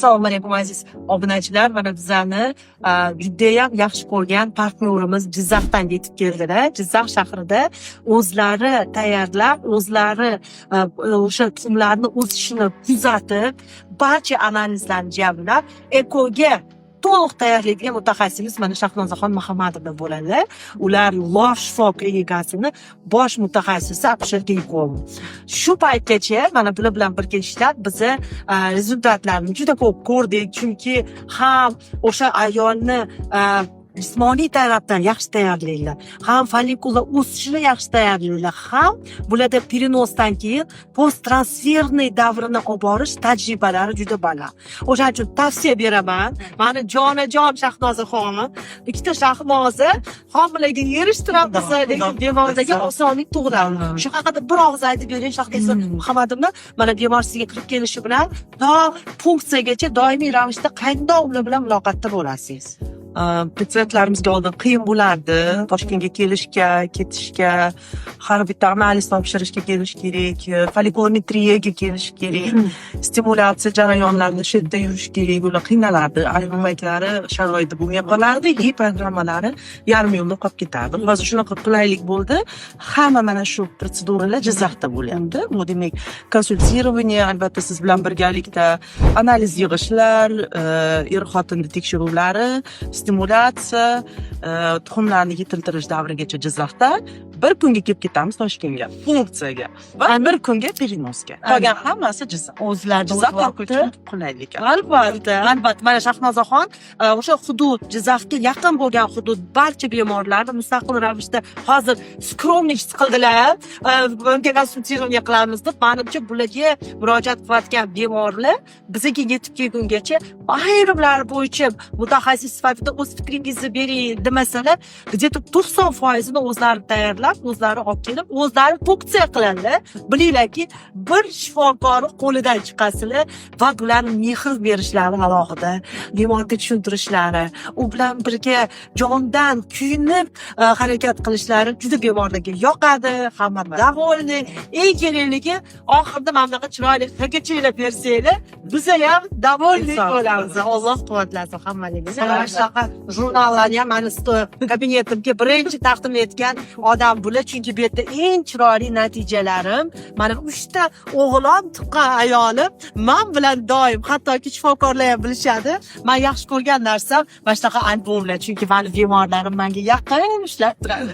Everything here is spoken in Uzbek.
Assalomu alaykum aziz obunachilar. Mana bizlarni judayam yaxshi ko'rgan partnyorimiz Jizzaxdan yetib keldilar. Jizzax shahrida o'zlari tayyorlab, o'zlari o'sha tuxumlarni o'sishini kuzatib, barcha analizlarni jamlab, ekoga to'liq tayyorlaydigan mutaxassisimiz mana Shahnozaxon Muhammadova bo'ladi. Ular lof shifo klinikasini bosh mutaxassisi Abshirkiyko'm. Shu paytgacha mana bular bilan birga ishlab bizni rezultatlarni juda ko'p ko'rdik, chunki ham o'sha ayolni jismoniy tarafdan yaxshi tayyorlaydilar, ham follikula o'sishini yaxshi tayyorlaydilar, ham bularda perinosdan keyin post transferniy davrini olib borish tajribalari juda baland. O'shaning uchun tavsiya beraman. Mani jonajon Shahnozaxonim, ikkita Shahnoza homilaga erishtiramiz degan bemordagi osonlik tug'iladi. Shu haqida bir og'iz aytib bering Shahnoza Muhammadovna. Mana bemor sizga kirib kelishi bilan to funksiyagacha doimiy ravishda qandoq ular bilan muloqotda bo'lasiz? Patsientlarimizga oldin qiyin bo'lardi. Toshkentga kelishga, ketishga, har bitta analiz topshirishga kelish kerak, follikulmetriyaga kelish kerak, stimulyatsiya jarayonlarida shu yerda yurish kerak, ular qiynalardi. Ayrim paytlari sharoiti bo'lmay qolardi, programmalari yarim yo'lda qolib ketardi. Hozir shunaqa qulaylik bo'ldi. Hamma mana shu protseduralar Jizzaxda bo'lyapti. Bu demak, konsultirowaniya, albatta siz bilan birgalikda analiz yig'ishlar, er-xotinni tekshiruvlari, stimulyatsiya, tuxumlarni yetiltirish davrigacha Jizzaxda bir kunga kelib ketamiz Toshkentga, funksiyaga va bir kunga perinosga. Qolgan hammasi Jizzax. O'zlari Jizzax uchun qulaylik. Albatta. Mana Shahnozaxon o'sha hudud, Jizzaxga yaqin bo'lgan hudud barcha bemorlarni mustaqil ravishda hozir skromnik qildilar. Bunga konsultatsiya qilamiz deb, menimcha bularga murojaat qilayotgan bemorlar bizga yetib kelgungacha ayrimlari bo'yicha mutaxassis sifatida o'z fikringizni bering demasalar, где-то 90% o'zlari tayyorlab, o'zlari olib kelib, o'zlari funksiya qiladilar. Bilinglarki, bir shifokorni qo'lidan chiqasizlar va ularni mehr berishlari alohida, bemorga tushuntirishlari, u bilan birga jondan kuyinib harakat qilishlari juda bemorlarga yoqadi, hamma davolni. Eng kerakligi oxirida mana bunaqa chiroyli hakachilar bersanglar, biz ham davollik bo'lamiz. Alloh quvvatlasin hammalaringizni. Jurnallarni ham mani kabinetimga birinchi taqdim etgan odam bular, chunki bu yerda eng chiroyli natijalarim mana 3 ta o'g'lon tuqqan ayolim men bilan doim, hattoki shifokorlar ham bilishadi. Men yaxshi ko'rgan narsam mana shunaqa albomlar, chunki meni bemorlarim menga yaqin ishlab turadi.